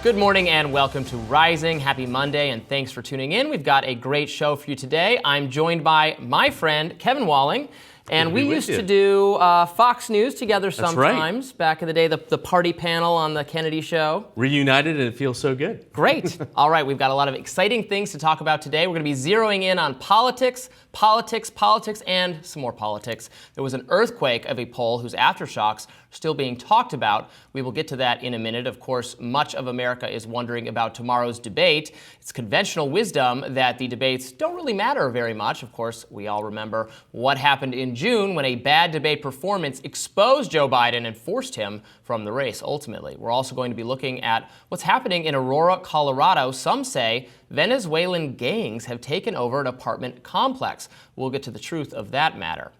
Good morning and welcome to Rising. Happy Monday and thanks for tuning in. We've got a great show for you today. I'm joined by my friend Kevin Walling. And we used to do Fox News together sometimes. Right. Back in the day, the party panel on the Kennedy show. Reunited and it feels so good. Great. All right, we've got a lot of exciting things to talk about today. We're going to be zeroing in on politics, and some more politics. There was an earthquake of a poll whose aftershocks are still being talked about. We will get to that in a minute. Of course, much of America is wondering about tomorrow's debate. It's conventional wisdom that the debates don't really matter very much. Of course, we all remember what happened in June when a bad debate performance exposed Joe Biden and forced him from the race, ultimately. We're also going to be looking at what's happening in Aurora, Colorado. Some say Venezuelan gangs have taken over an apartment complex. We'll get to the truth of that matter.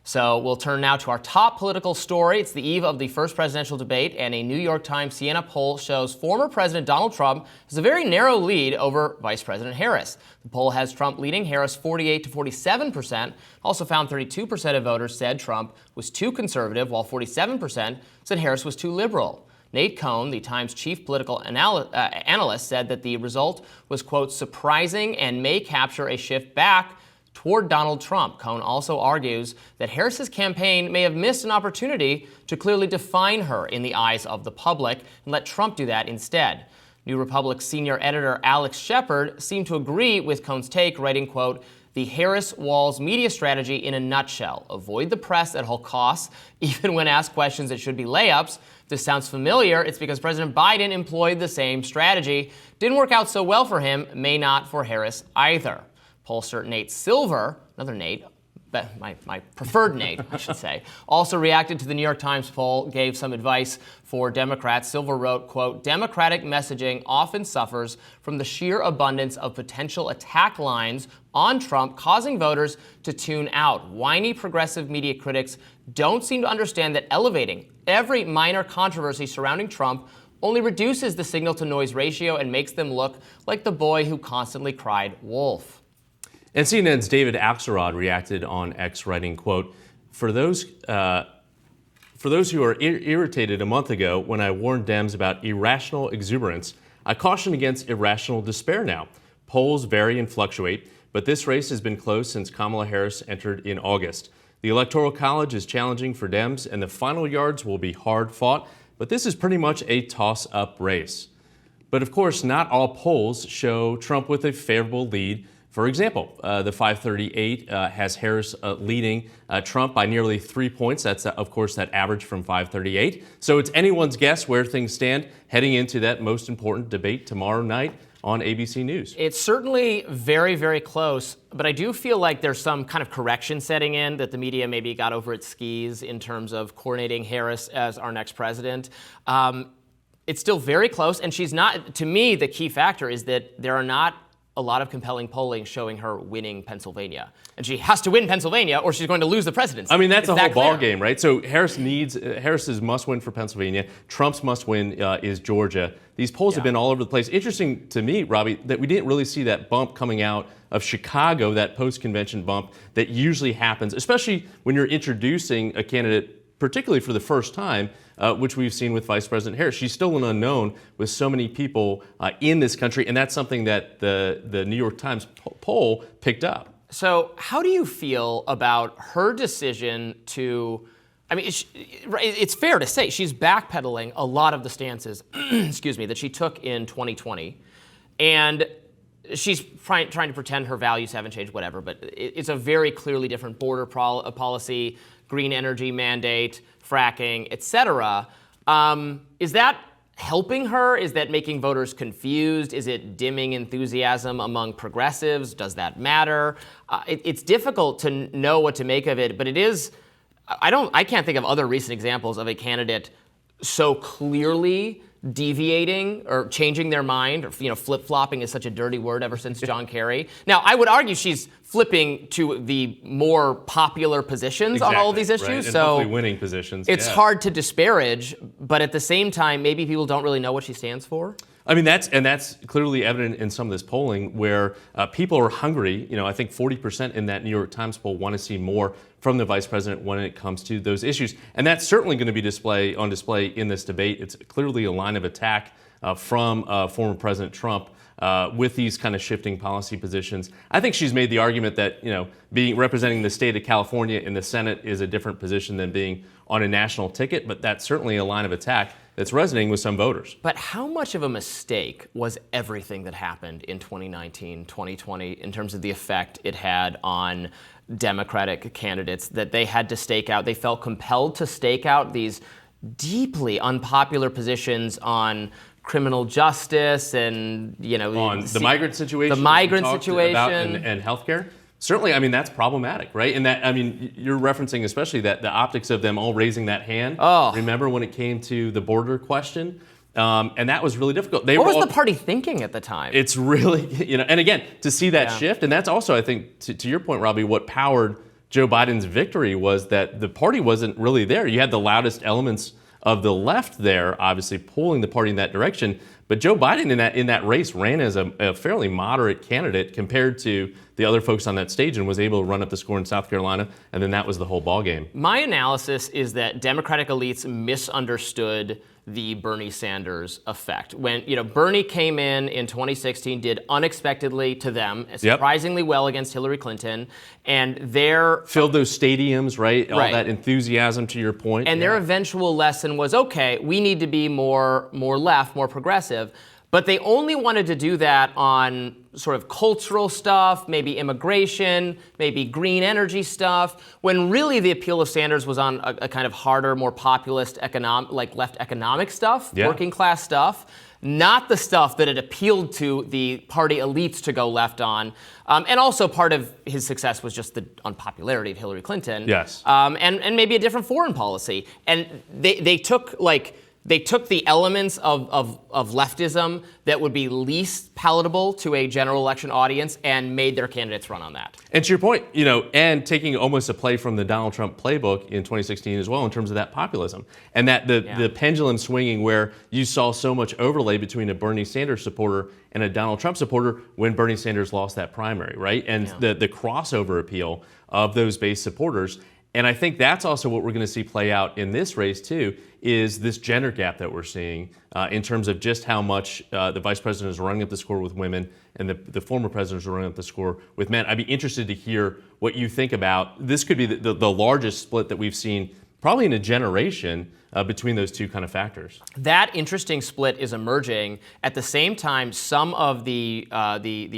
So we'll turn now to our top political story. It's the eve of the first presidential debate, and a New York Times Siena poll shows former President Donald Trump has a very narrow lead over Vice President Harris. The poll has Trump leading Harris 48 to 47%. Also found 32% of voters said Trump was too conservative, while 47% said Harris was too liberal. Nate Cohn, the Times chief political analyst, said that the result was, quote, surprising and may capture a shift back toward Donald Trump. Cohn also argues that Harris's campaign may have missed an opportunity to clearly define her in the eyes of the public and let Trump do that instead. New Republic senior editor Alex Shepard seemed to agree with Cohn's take, writing, quote, the Harris-Walz media strategy in a nutshell. Avoid the press at all costs, even when asked questions that should be layups. If this sounds familiar, it's because President Biden employed the same strategy. Didn't work out so well for him, may not for Harris either. Pollster Nate Silver, another Nate, my preferred Nate, I should say, also reacted to the New York Times poll, gave some advice for Democrats. Silver wrote, quote, Democratic messaging often suffers from the sheer abundance of potential attack lines on Trump, causing voters to tune out. Whiny progressive media critics don't seem to understand that elevating every minor controversy surrounding Trump only reduces the signal-to-noise ratio and makes them look like the boy who constantly cried wolf. And CNN's David Axelrod reacted on X, writing, quote, for those who are irritated a month ago when I warned Dems about irrational exuberance, I caution against irrational despair now. Polls vary and fluctuate, but this race has been close since Kamala Harris entered in August. The Electoral College is challenging for Dems, and the final yards will be hard fought, but this is pretty much a toss-up race. But of course, not all polls show Trump with a favorable lead. For example, the 538 has Harris leading Trump by nearly 3 points. That's, of course, that average from 538. So it's anyone's guess where things stand heading into that most important debate tomorrow night on ABC News. It's certainly very, very close, but I do feel like there's some kind of correction setting in, that the media maybe got over its skis in terms of coordinating Harris as our next president. It's still very close, and she's not, to me, the key factor is that there are not a lot of compelling polling showing her winning Pennsylvania. And she has to win Pennsylvania or she's going to lose the presidency. I mean, that's a whole ball game, right? So Harris's must win for Pennsylvania. Trump's must win is Georgia. These polls have been all over the place. Interesting to me, Robbie, that we didn't really see that bump coming out of Chicago, that post-convention bump that usually happens, especially when you're introducing a candidate, particularly for the first time, which we've seen with Vice President Harris. She's still an unknown with so many people in this country, and that's something that the New York Times poll picked up. So how do you feel about her decision to, I mean, it's fair to say she's backpedaling a lot of the stances, excuse me, that she took in 2020, and she's trying to pretend her values haven't changed, whatever, but it's a very clearly different border policy, green energy mandate, fracking, etc. Is that helping her? Is that making voters confused? Is it dimming enthusiasm among progressives? Does that matter? It's difficult to know what to make of it, but it is. I can't think of other recent examples of a candidate so clearly deviating or changing their mind, or flip-flopping is such a dirty word ever since John Kerry. Now, I would argue she's flipping to the more popular positions on all of these issues. Right. And so hopefully winning positions. It's hard to disparage, but at the same time, maybe people don't really know what she stands for. I mean, that's clearly evident in some of this polling where people are hungry. I think 40% in that New York Times poll want to see more from the vice president when it comes to those issues. And that's certainly going to be on display in this debate. It's clearly a line of attack from former President Trump with these kind of shifting policy positions. I think she's made the argument that representing the state of California in the Senate is a different position than being on a national ticket, but that's certainly a line of attack that's resonating with some voters. But how much of a mistake was everything that happened in 2019, 2020 in terms of the effect it had on Democratic candidates that they had to stake out? They felt compelled to stake out these deeply unpopular positions on criminal justice and, on the migrant situation, and healthcare. Certainly, I mean, that's problematic, right? And that, I mean, you're referencing especially that the optics of them all raising that hand. Oh. Remember when it came to the border question? And that was really difficult. What was the party thinking at the time? It's really, and again, to see that shift, and that's also, I think, to your point, Robby, what powered Joe Biden's victory was that the party wasn't really there. You had the loudest elements of the left there, obviously pulling the party in that direction. But Joe Biden in that race ran as a fairly moderate candidate compared to the other folks on that stage and was able to run up the score in South Carolina, and then that was the whole ballgame. My analysis is that Democratic elites misunderstood the Bernie Sanders effect. When Bernie came in 2016, did unexpectedly to them surprisingly well against Hillary Clinton, and filled those stadiums, right? All that enthusiasm, to your point. And their eventual lesson was, okay, we need to be more left, more progressive. But they only wanted to do that on sort of cultural stuff, maybe immigration, maybe green energy stuff, when really the appeal of Sanders was on a kind of harder, more populist, left economic stuff, working class stuff, not the stuff that it appealed to the party elites to go left on. And also part of his success was just the unpopularity of Hillary Clinton. Yes. And maybe a different foreign policy. And they took the elements of leftism that would be least palatable to a general election audience and made their candidates run on that. And to your point, and taking almost a play from the Donald Trump playbook in 2016 as well in terms of that populism. And that the pendulum swinging where you saw so much overlay between a Bernie Sanders supporter and a Donald Trump supporter when Bernie Sanders lost that primary, right? And the crossover appeal of those base supporters. And I think that's also what we're going to see play out in this race, too, is this gender gap that we're seeing in terms of just how much the vice president is running up the score with women and the former president is running up the score with men. I'd be interested to hear what you think about. This could be the largest split that we've seen probably in a generation between those two kind of factors. That interesting split is emerging. At the same time, some of the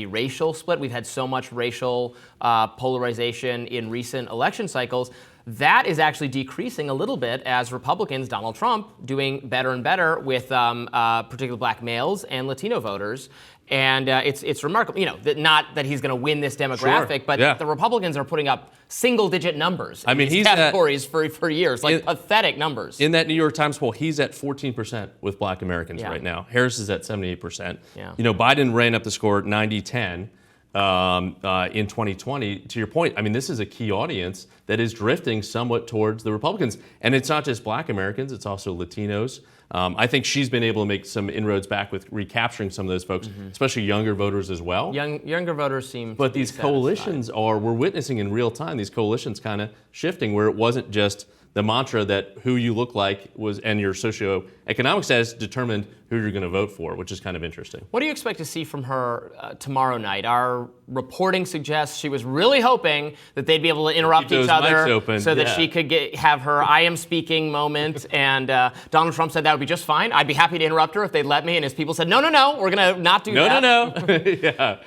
racial split, we've had so much racial polarization in recent election cycles, that is actually decreasing a little bit as Republicans, Donald Trump, doing better and better with particularly black males and Latino voters. And it's remarkable, not that he's going to win this demographic, but the Republicans are putting up single-digit numbers in these categories for years, pathetic numbers. In that New York Times poll, he's at 14% with black Americans right now. Harris is at 78%. Yeah. Biden ran up the score at 90-10 in 2020. To your point, I mean, this is a key audience that is drifting somewhat towards the Republicans. And it's not just black Americans, it's also Latinos. I think she's been able to make some inroads back with recapturing some of those folks, especially younger voters as well. Younger voters seem But these coalitions we're witnessing in real time, these coalitions kind of shifting where it wasn't just the mantra that who you look like and your socioeconomic status determined who you're going to vote for, which is kind of interesting. What do you expect to see from her tomorrow night? Our reporting suggests she was really hoping that they'd be able to interrupt each other so that she could have her I am speaking moment. And Donald Trump said that would be just fine. I'd be happy to interrupt her if they'd let me. And his people said, no, we're going to not do that. No.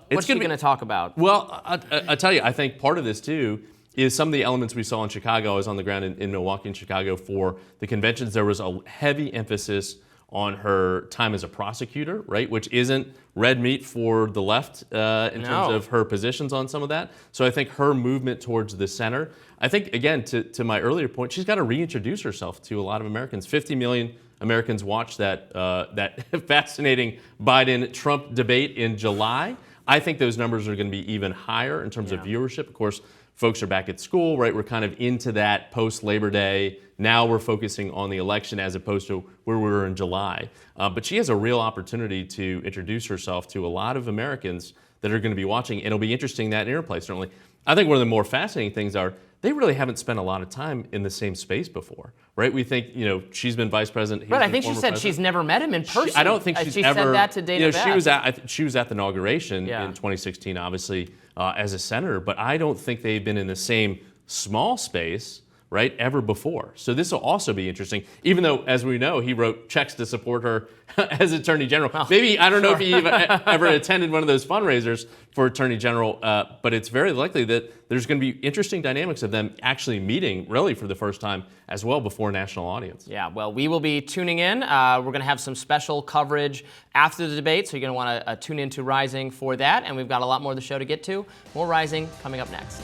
What's she going to talk about? Well, I'll tell you, I think part of this, too, is some of the elements we saw in Chicago. I was on the ground in Milwaukee and Chicago for the conventions. There was a heavy emphasis on her time as a prosecutor, right, which isn't red meat for the left in terms of her positions on some of that. So I think her movement towards the center, I think, again, to my earlier point, she's got to reintroduce herself to a lot of Americans. 50 million Americans watched that fascinating Biden-Trump debate in July. I think those numbers are going to be even higher in terms of viewership. Of course, folks are back at school, right? We're kind of into that post-Labor Day. Now we're focusing on the election as opposed to where we were in July. But she has a real opportunity to introduce herself to a lot of Americans that are going to be watching. And it'll be interesting, that interplay, certainly. I think one of the more fascinating things are they really haven't spent a lot of time in the same space before, right? We think, she's been vice president. But I think she said she's never met him in person. I don't think she's she ever. Said that to Dana Bash. She was at the inauguration in 2016, obviously, as a senator. But I don't think they've been in the same small space, right, ever before. So this will also be interesting, even though, as we know, he wrote checks to support her as Attorney General. Maybe, I don't know if he even ever attended one of those fundraisers for Attorney General, but it's very likely that there's going to be interesting dynamics of them actually meeting, really, for the first time as well before a national audience. Yeah, well, we will be tuning in. We're going to have some special coverage after the debate, so you're going to want to tune into Rising for that, and we've got a lot more of the show to get to. More Rising coming up next.